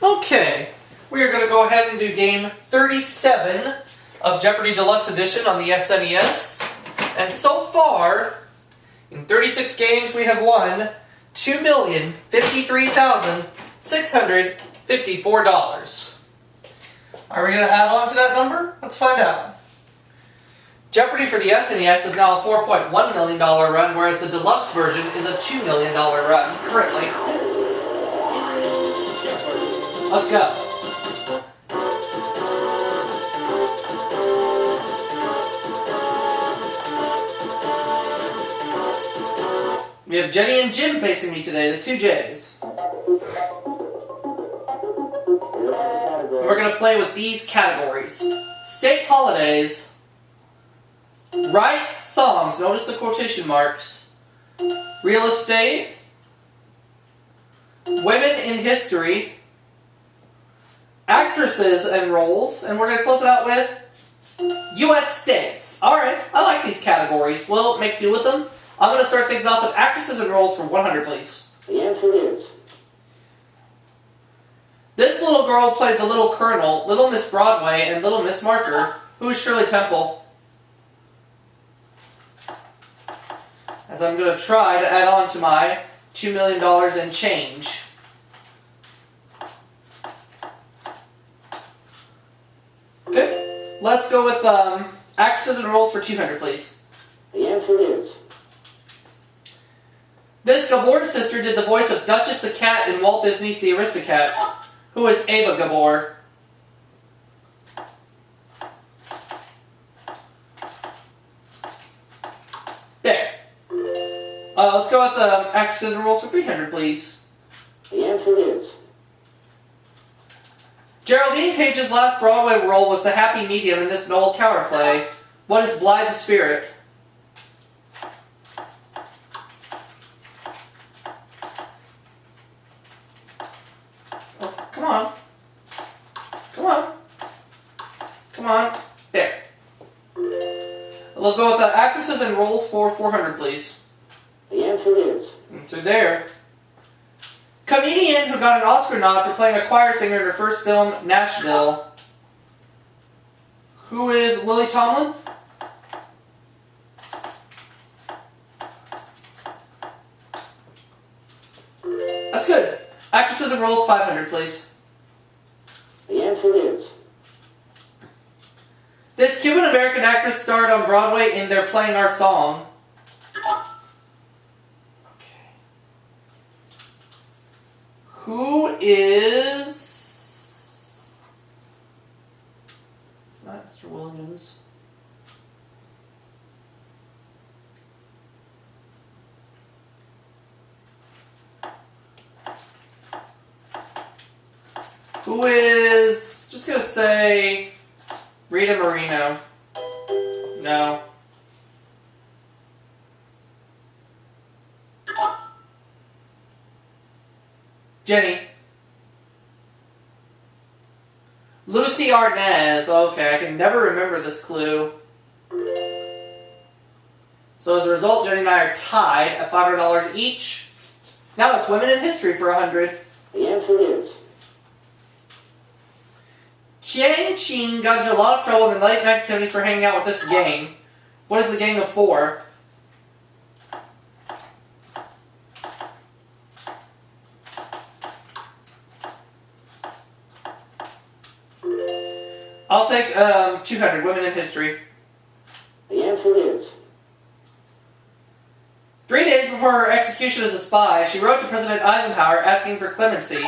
Okay, we are going to go ahead and do game 37 of Jeopardy Deluxe Edition on the SNES. And so far, in 36 games, we have won $2,053,654. Are we going to add on to that number? Let's find out. Jeopardy for the SNES is now a $4.1 million run, whereas the deluxe version is a $2 million run currently. Let's go. We have Jenny and Jim facing me today, the two J's. We're going to play with these categories. State holidays, write songs, notice the quotation marks, real estate, women in history, actresses and roles, and we're going to close it out with U.S. states. Alright, I like these categories. We'll make do with them. I'm going to start things off with actresses and roles for 100, please. The answer is... This little girl played the Little Colonel, Little Miss Broadway, and Little Miss Marker. Who is Shirley Temple? As I'm going to try to add on to my $2 million and change. Okay, let's go with actresses and roles for 200, please. The answer is... This Gabor sister did the voice of Duchess the Cat in Walt Disney's The Aristocats. Who is Ava Gabor? There. Let's go with actresses and roles for 300, please. The answer is... Geraldine Page's last Broadway role was the happy medium in this Noel Coward play. What is Blythe the Spirit? Oh, come on. Come on. Come on. There. We'll go with actresses and roles for 400, please. The answer is... Answer there. Comedian who got an Oscar nod for playing a choir singer in her first film, Nashville. Who is Lily Tomlin? That's good. Actresses and roles, 500, please. The answer is... This Cuban-American actress starred on Broadway in They're Playing Our Song. Okay. Who is... It's not Mr. Williams. Who is... Just gonna say... Rita Moreno. No. Jenny. Lucy Arnaz. Okay, I can never remember this clue. So as a result, Jenny and I are tied at $500 each. Now it's women in history for 100. The answer is... Jiang Qing got into a lot of trouble in the late 1970s for hanging out with this gang. What is the gang of four? I'll take 200, women in history. The answer is... 3 days before her execution as a spy, she wrote to President Eisenhower asking for clemency.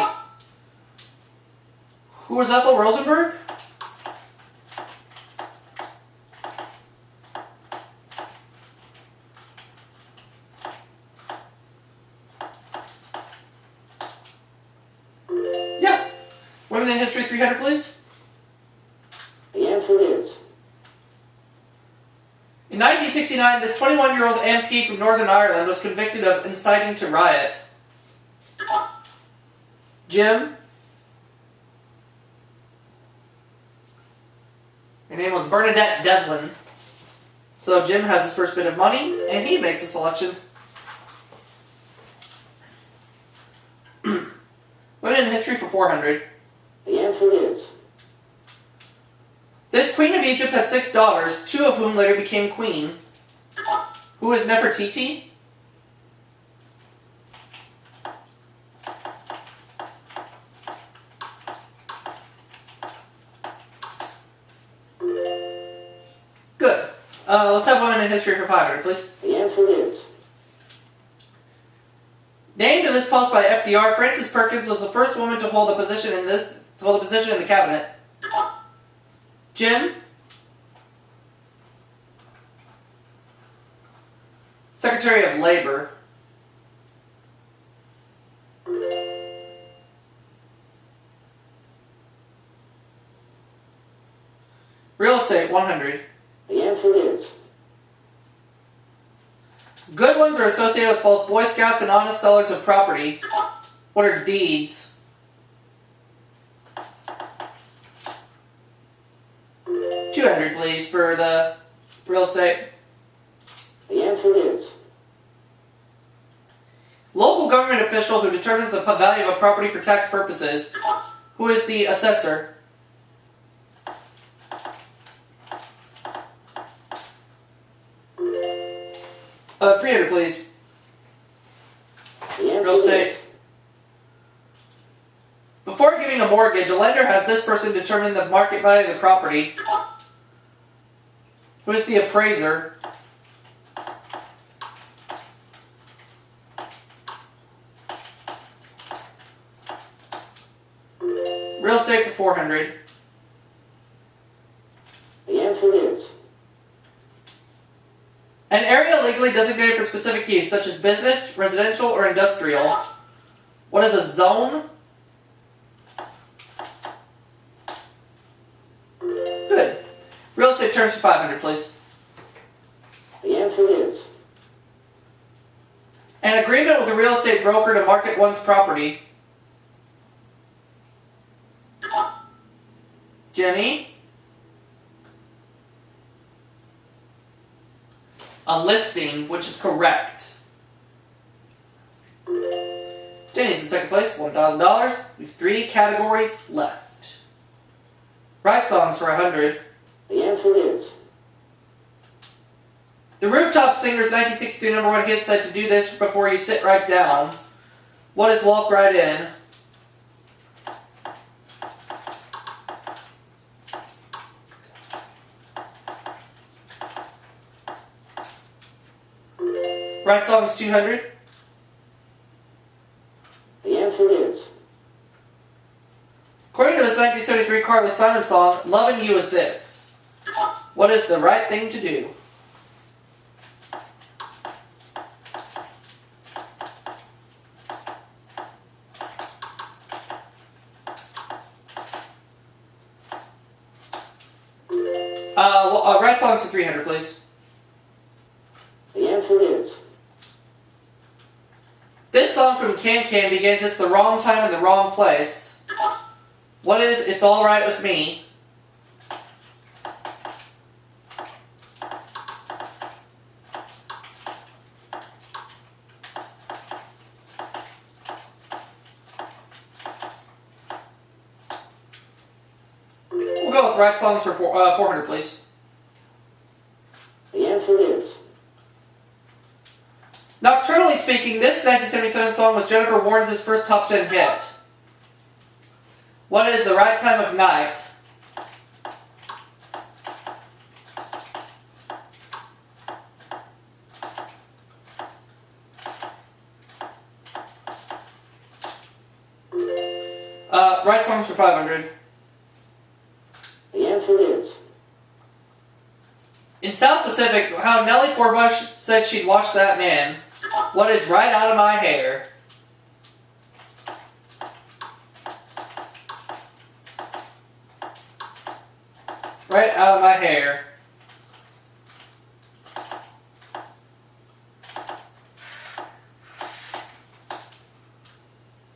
Who was Ethel Rosenberg? Yeah. Women in history, 300, please. The answer is... In 1969, this 21-year-old MP from Northern Ireland was convicted of inciting to riot. Jim? Her name was Bernadette Devlin. So Jim has his first bit of money, and he makes a selection. Women in history for 400. The answer is. This queen of Egypt had 6 daughters, 2 of whom later became queen. Who is Nefertiti? Good. Let's have women in history for 500, please. The answer is. Named to this post by FDR, Frances Perkins was the first woman to hold a position in the cabinet. Jim? Secretary of Labor. Real estate, 100. The answer is. Good ones are associated with both Boy Scouts and honest sellers of property. What are deeds? $200, please, for the real estate. The answer is. Local government official who determines the value of a property for tax purposes. Who is the assessor? $300, please. The answer Real estate. is. Before giving a mortgage, a lender has this person determine the market value of the property. Who is the appraiser? Real estate for 400. The answer is. An area legally designated for specific use, such as business, residential, or industrial. What is a zone? Good. Real estate terms for 500, please. The answer is. An agreement with a real estate broker to market one's property. Jenny? A listing, which is correct. Jenny's in second place, $1,000. We have 3 categories left. Right songs for 100. The answer is. The Rooftop Singers' 1963 #1 hit said to do this before you sit right down. What is walk right in? Right songs 200. The answer is. According to this 1973 Carly Simon song, Lovin' You Is This. What is the right thing to do? Right songs for 300, please. The answer is. This song from Can Can begins, "It's the wrong time in the wrong place." What is "It's Alright With Me"? We'll go with right songs for 400, please. The answer is. Nocturnally speaking, this 1977 song was Jennifer Warnes' first top 10 hit. What is the right time of night? Right songs for 500. The answer is. In South Pacific, how Nellie Forbush said she'd watch that man. What is right out of my hair? Right out of my hair.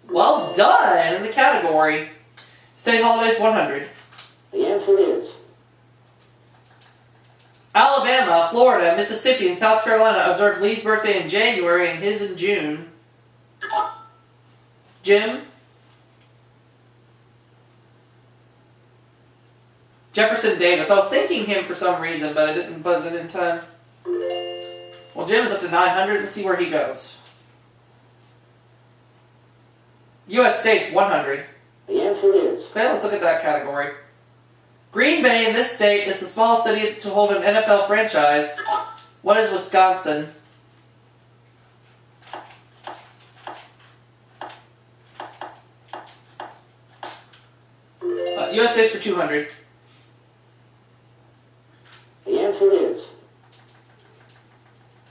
Well done in the category. State holidays 100. The answer is. Alabama, Florida, Mississippi, and South Carolina observe Lee's birthday in January and his in June. Jim? Jefferson Davis. I was thinking him for some reason, but I didn't buzz it in time. Well, Jim is up to 900. Let's see where he goes. U.S. states, 100. The answer is. Okay, let's look at that category. Green Bay in this state is the smallest city to hold an NFL franchise. What is Wisconsin? U.S. states for 200. The answer is.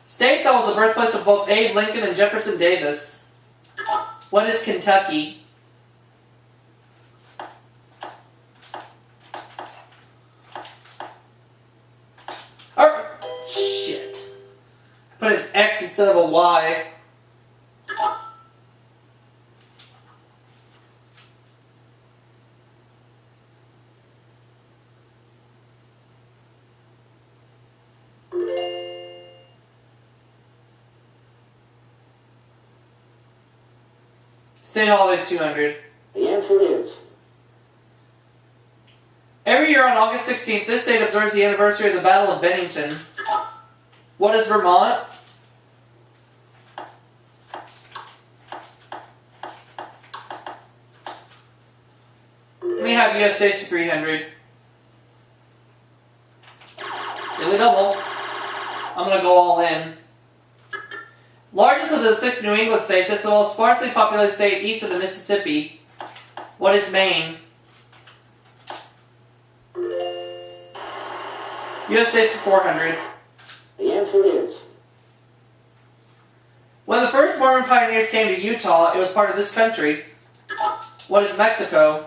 State that was the birthplace of both Abe Lincoln and Jefferson Davis. What is Kentucky? Shit. I put an X instead of a Y. State holidays 200. The answer is. Every year on August 16th, this state observes the anniversary of the Battle of Bennington. What is Vermont? Let me have U.S. states for 300. Daily double. I'm going to go all in. Largest of the 6 New England states, it's the most sparsely populated state east of the Mississippi. What is Maine? U.S. states for 400. The answer is. When the first Mormon pioneers came to Utah, it was part of this country. What is Mexico?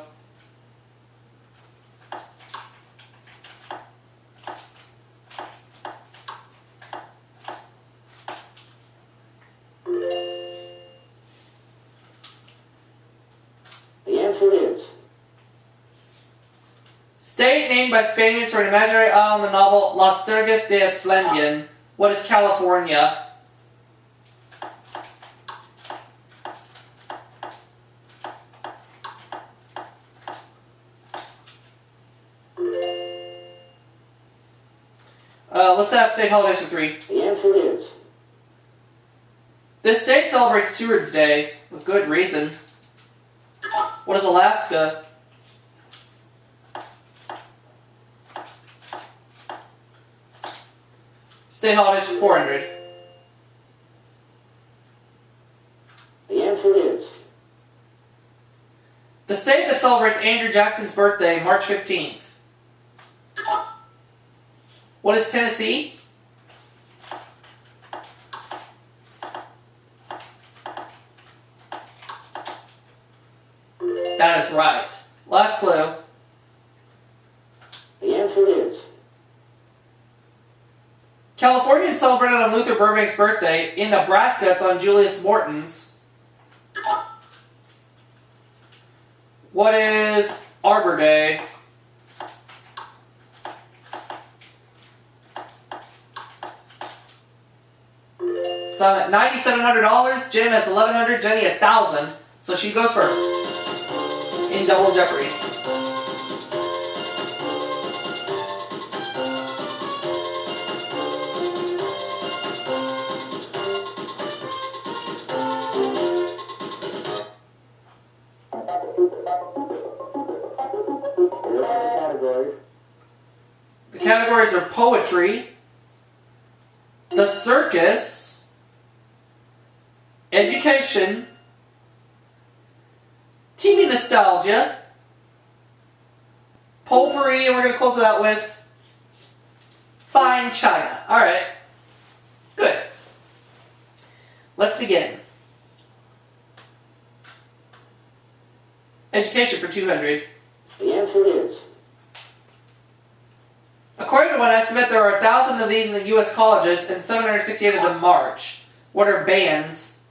The answer is. State named by Spaniards for an imaginary isle in the novel Las Sergas de Esplandian. What is California? Let's have state holidays for 3. The answer is. This state celebrates Seward's Day, with good reason. What is Alaska? State holidays for 400. The answer is. The state that celebrates Andrew Jackson's birthday, March 15th. What is Tennessee? That is right. Last clue. The answer is. Californians celebrated on Luther Burbank's birthday. In Nebraska, it's on Julius Morton's. What is Arbor Day? So I'm at $9,700. Jim has $1,100. Jenny $1,000. So she goes first in Double Jeopardy. The categories are poetry, the circus, education, TV nostalgia, POURRI, and we're going to close it out with fine china. Alright. Good. Let's begin. Education for 200. The answer is. According to one estimate, there are 1,000 of these in the U.S. colleges and 768 of them march. What are bands?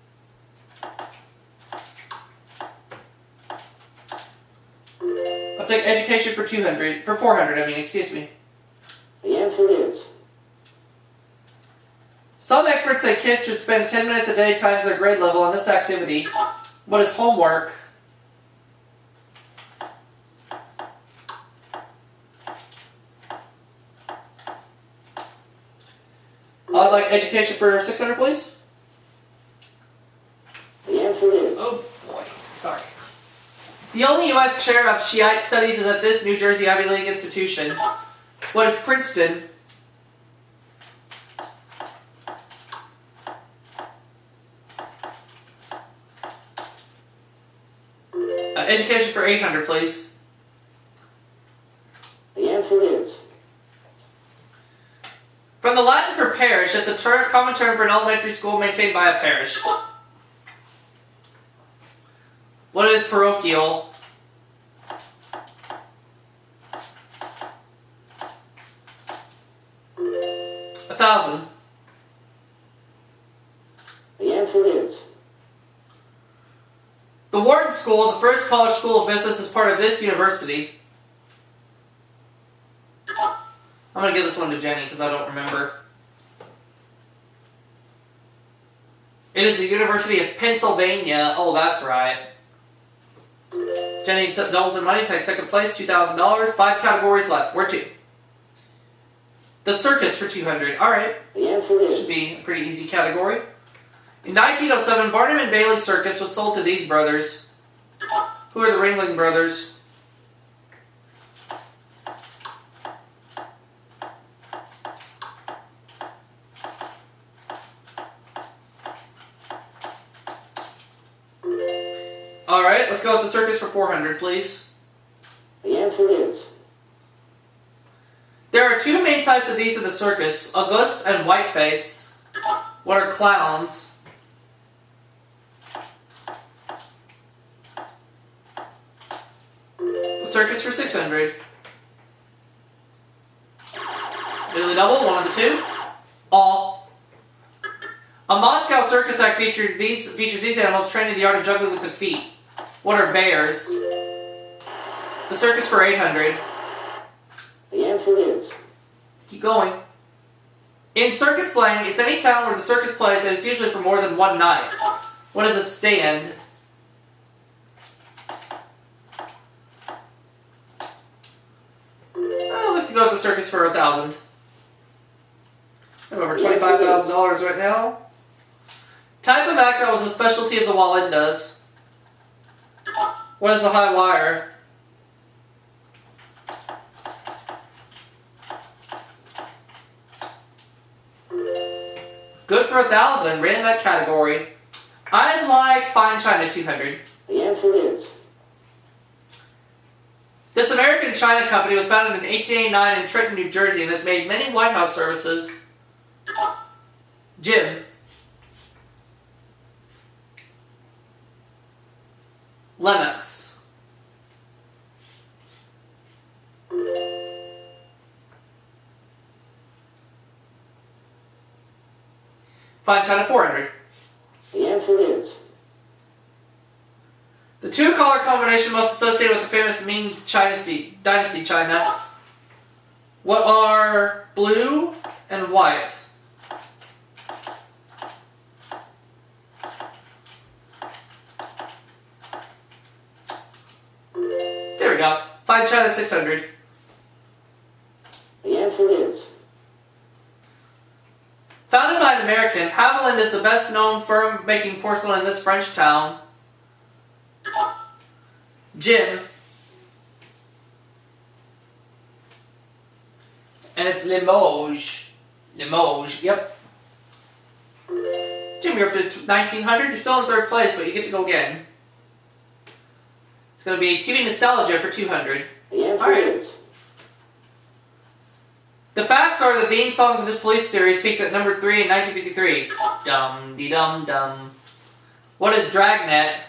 I'll take education for 200, for 400, I mean, excuse me. The answer is. Some experts say kids should spend 10 minutes a day times their grade level on this activity. What is homework? I'd like education for 600, please. The answer is. Oh boy, sorry. The only U.S. chair of Shiite studies is at this New Jersey Ivy League institution. What is Princeton? Education for 800, please. The answer is. From the Latin for parish, it's a common term for an elementary school maintained by a parish. What is parochial? $1,000. The answer is. The Wharton School, the first college school of business, is part of this university. I'm going to give this one to Jenny because I don't remember. It is the University of Pennsylvania. Oh, that's right. Jenny doubles in money, takes second place, $2,000. 5 categories left. Where to? The circus for 200. Alright. The answer is. Should be a pretty easy category. In 1907, Barnum and Bailey Circus was sold to these brothers. Who are the Ringling Brothers? Alright, let's go with the circus for 400, please. The answer is. There are 2 main types of these in the circus, Auguste and Whiteface. What are clowns? The circus for 600. Nearly double, one of the 2. All. A Moscow circus act features these animals trained in the art of juggling with the feet. What are bears? The circus for 800. The answer is. Keep going. In circus slang, it's any town where the circus plays and it's usually for more than one night. What is a stand? Let's go with the circus for 1,000. I'm over $25,000 right now. Type of act that was a specialty of the Walendas. What is the high wire? Good for 1,000. Ran that category. I'd like Fine China 200. The answer is. This American China company was founded in 1889 in Trenton, New Jersey, and has made many White House services. Jim. Lennox. Fine China 400. The answer is. The 2-color combination most associated with the famous Ming Dynasty China. What are blue and white? There we go. Fine China 600. The answer is. Founded by an American, Haviland is the best known firm making porcelain in this French town. Jim. And it's Limoges. Limoges, yep. Jim, you're up to 1,900. You're still in 3rd place, but you get to go again. It's going to be TV Nostalgia for 200. The answer Alright. is. The facts are the theme song of this police series peaked at number 3 in 1953. Dum-de-dum-dum. What is Dragnet?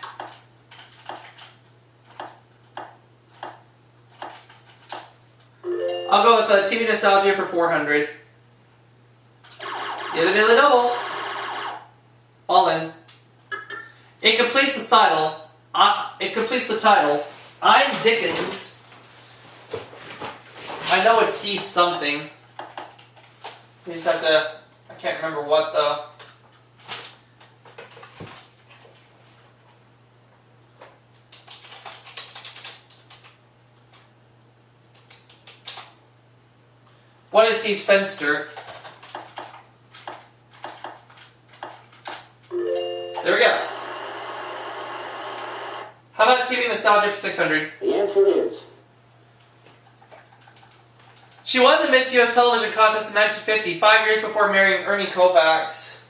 I'll go with TV Nostalgia for 400. Nearly double. All in. It completes the title. I'm Dickens. I know it's he's something. We just have to. I can't remember what the. What is he's Fenster? nostalgia for 600. The answer is. She won the Miss U.S. television contest in 1950, 5 years before marrying Ernie Kovacs.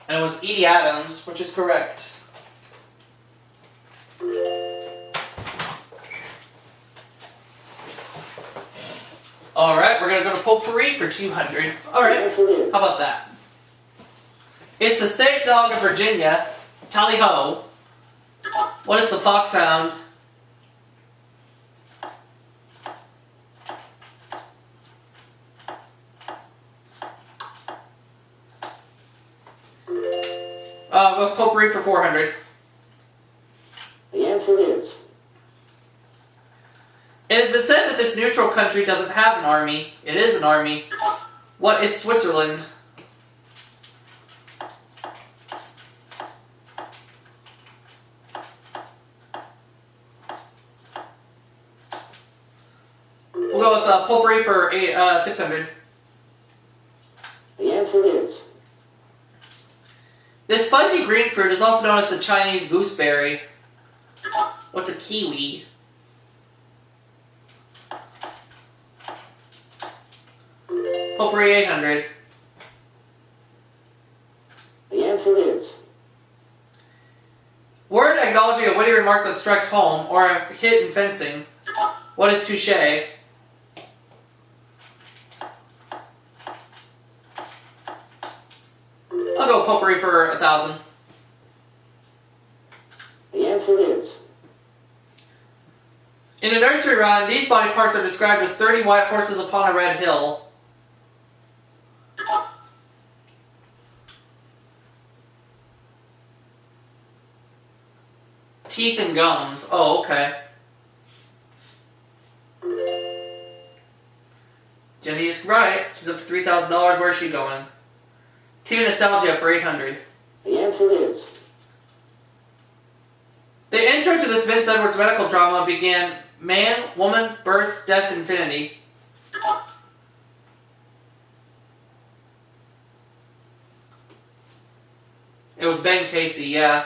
And it was Edie Adams, which is correct. Alright, we're going to go to Potpourri for 200. Alright, how about that? It's the state dog of Virginia, Tally-ho. What is the fox sound? With Potpourri for 400. The answer is. It has been said that this neutral country doesn't have an army. It is an army. What is Switzerland? We'll go with Potpourri for 600. The answer is. This fuzzy green fruit is also known as the Chinese gooseberry. What's a kiwi? Potpourri 800. The answer is. Word acknowledging a witty remark that strikes home, or a hit in fencing. What is touche? I'll go Potpourri for 1,000. The answer is. In a nursery rhyme, these body parts are described as 30 white horses upon a red hill. Teeth and gums. Oh, okay. Jenny is right. She's up to $3,000. Where is she going? TV Nostalgia for 800. The answer is. The intro to this Vince Edwards medical drama began man, woman, birth, death, infinity. It was Ben Casey, yeah.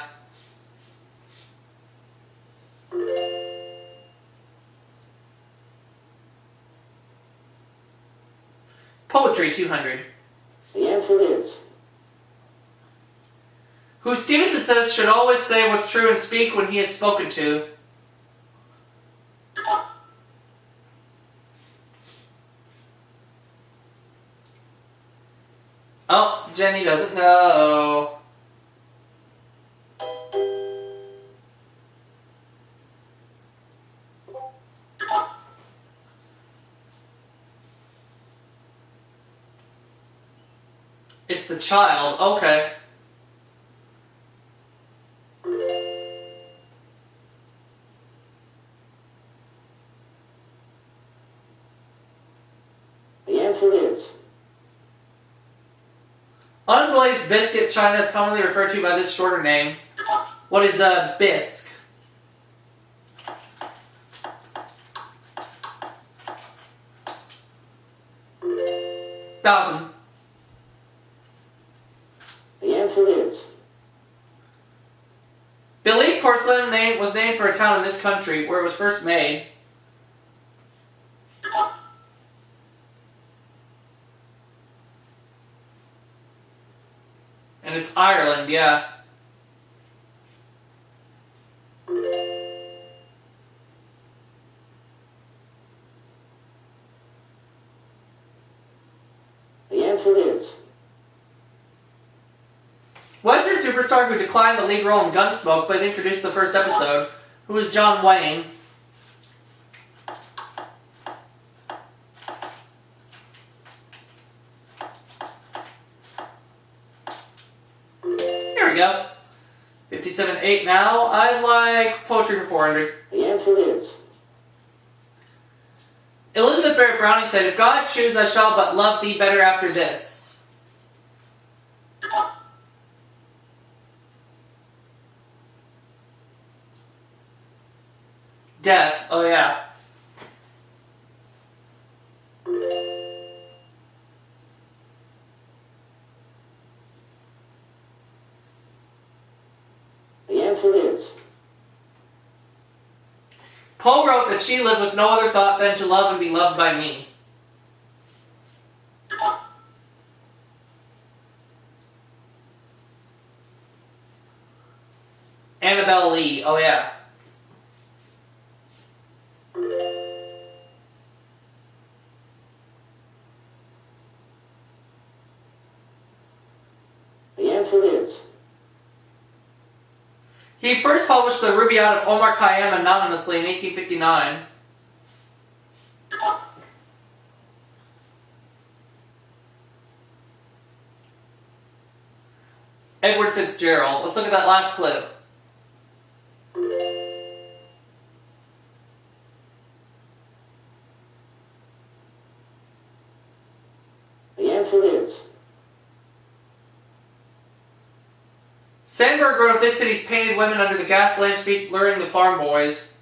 Poetry 200. The answer is. Who Stevenson says should always say what's true and speak when he is spoken to. Oh, Jenny doesn't know. It's the child. Okay. The answer is. Unglazed biscuit china is commonly referred to by this shorter name. What is a bisque? $1,000. The answer is. Billy porcelain was named for a town in this country where it was first made. And it's Ireland, yeah. The answer is. Western superstar who declined the lead role in Gunsmoke but introduced the first episode, who was John Wayne. Here we go. 57.8 now. I'd like poetry for 400. The answer is. Elizabeth Barrett Browning said, "If God choose, I shall but love thee better after this." Death. Oh, yeah. Poe wrote that she lived with no other thought than to love and be loved by me. Annabelle Lee, oh yeah. The answer is. He first published the Rubaiyat of Omar Khayyam anonymously in 1859. Edward Fitzgerald. Let's look at that last clue. The answer is. Sandberg wrote this city's painted women under the gas lamps feet luring the farm boys.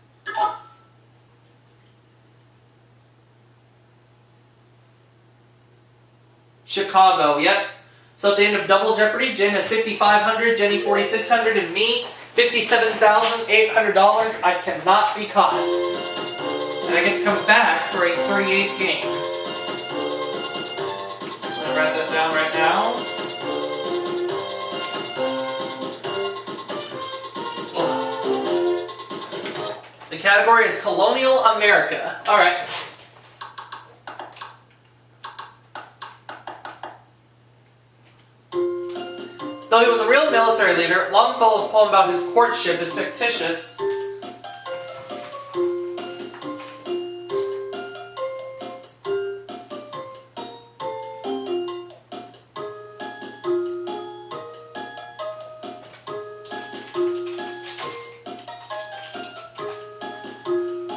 Chicago, yep. So at the end of Double Jeopardy, Jim has $5,500, Jenny $4,600, and me $57,800. I cannot be caught. And I get to come back for a 38th game. I'm going to write that down right now. The category is Colonial America. Alright. Though he was a real military leader, Longfellow's poem about his courtship is fictitious.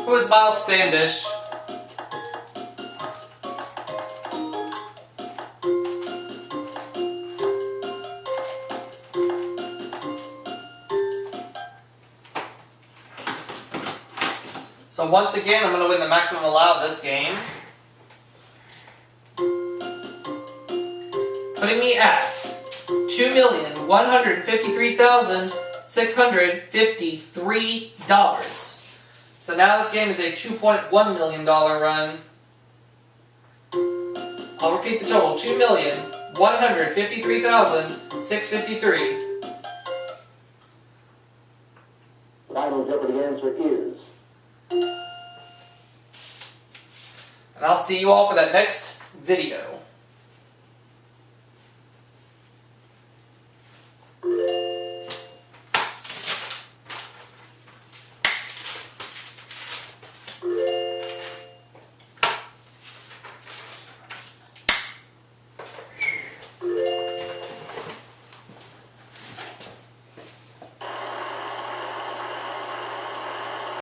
Who is Miles Standish? So once again, I'm going to win the maximum allowed this game. Putting me at $2,153,653. So now this game is a $2.1 million run. I'll repeat the total, $2,153,653. Final Jeopardy answer is. And I'll see you all for that next video.